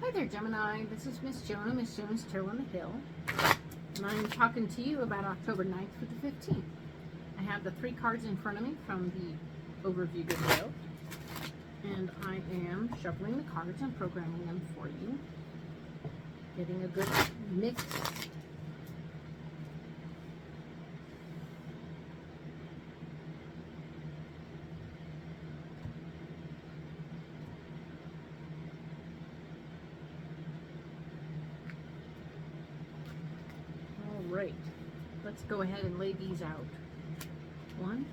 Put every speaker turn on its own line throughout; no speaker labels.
Hi there, Gemini. This is Miss Joan, Miss Joan's Tarot on the Hill. And I'm talking to you about October 9th through the 15th. I have the 3 cards in front of me from the overview video. And I am shuffling the cards and programming them for you. Getting a good mix. Right, let's go ahead and lay these out. 1,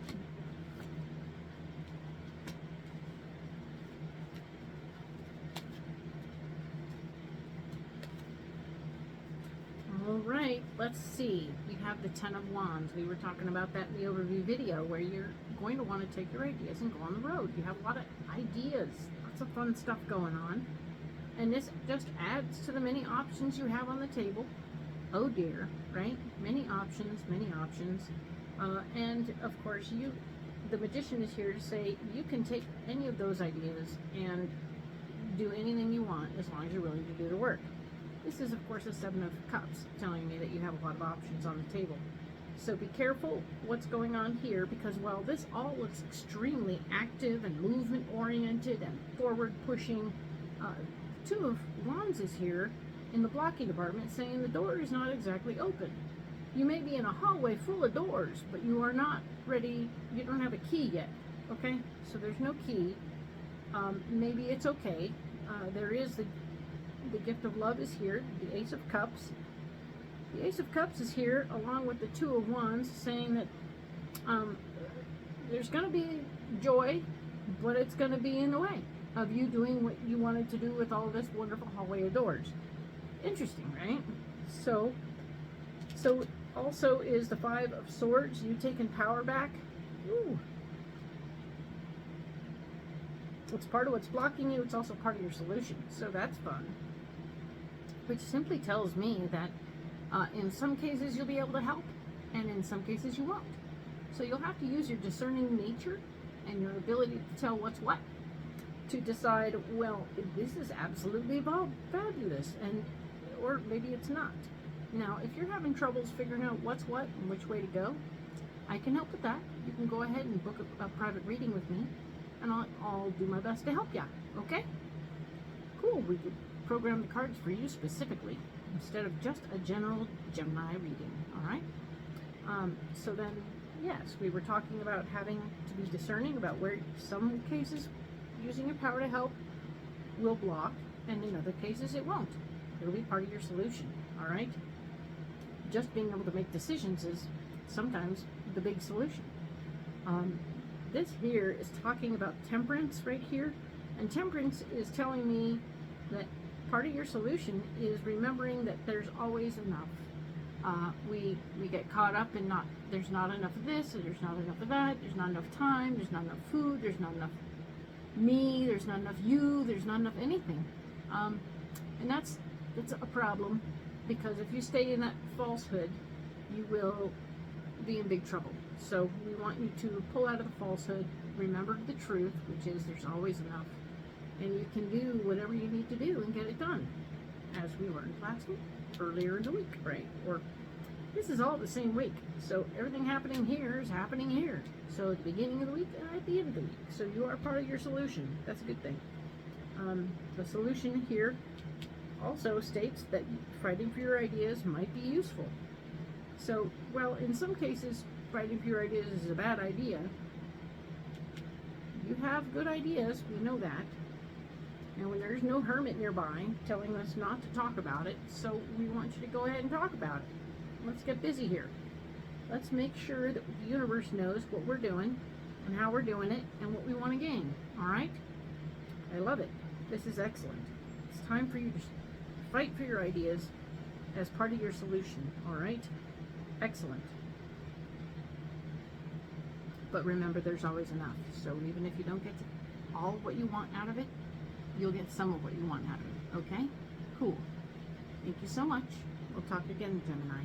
2. All right, let's see. You have the 10 of Wands. We were talking about that in the overview video where you're going to want to take your ideas and go on the road. You have a lot of ideas, lots of fun stuff going on. And this just adds to the many options you have on the table. Oh dear, right? Many options, many options. And of course, the magician is here to say you can take any of those ideas and do anything you want as long as you're willing to do the work. This is, of course, a 7 of Cups telling me that you have a lot of options on the table. So be careful what's going on here because while this all looks extremely active and movement oriented and forward pushing, 2 of Wands is here in the blocking department saying the door is not exactly open. You may be in a hallway full of doors, but you are not ready, you don't have a key yet, okay? So there's no key. Maybe it's okay. There is the gift of love is here, the Ace of Cups. The Ace of Cups is here along with the 2 of Wands saying that there's going to be joy, but it's going to be in the way of you doing what you wanted to do with all this wonderful hallway of doors. Interesting, right? So also is the 5 of Swords, you taking power back. Ooh. It's part of what's blocking you, it's also part of your solution, so that's fun. Which simply tells me that in some cases you'll be able to help, and in some cases you won't. So you'll have to use your discerning nature and your ability to tell what's what to decide, well, this is absolutely fabulous, or maybe it's not. Now, if you're having troubles figuring out what's what and which way to go, I can help with that. You can go ahead and book a private reading with me, and I'll do my best to help you, okay? Cool, we could program the cards for you specifically, instead of just a general Gemini reading, all right? So then, yes, we were talking about having to be discerning about where some cases using your power to help will block, and in other cases it won't. It'll be part of your solution, all right? Just being able to make decisions is sometimes the big solution. This here is talking about temperance right here, and temperance is telling me that part of your solution is remembering that there's always enough. We get caught up in there's not enough of this, or there's not enough of that, there's not enough time, there's not enough food, there's not enough me, there's not enough you, there's not enough anything. And that's a problem, because if you stay in that falsehood, you will be in big trouble. So we want you to pull out of the falsehood, remember the truth, which is there's always enough, and you can do whatever you need to do and get it done, as we learned last week, earlier in the week, right? Or this is all the same week, so everything happening here is happening here. So at the beginning of the week and at the end of the week. So you are part of your solution. That's a good thing. The solution here also states that fighting for your ideas might be useful. So, well, in some cases, fighting for your ideas is a bad idea. You have good ideas, we know that. And when there's no hermit nearby telling us not to talk about it, so we want you to go ahead and talk about it. Let's get busy here. Let's make sure that the universe knows what we're doing and how we're doing it and what we want to gain, all right? I love it. This is excellent. It's time for you to fight for your ideas as part of your solution, all right? Excellent. But remember, there's always enough. So even if you don't get all what you want out of it, you'll get some of what you want out of it, okay? Cool. Thank you so much. We'll talk again, Gemini.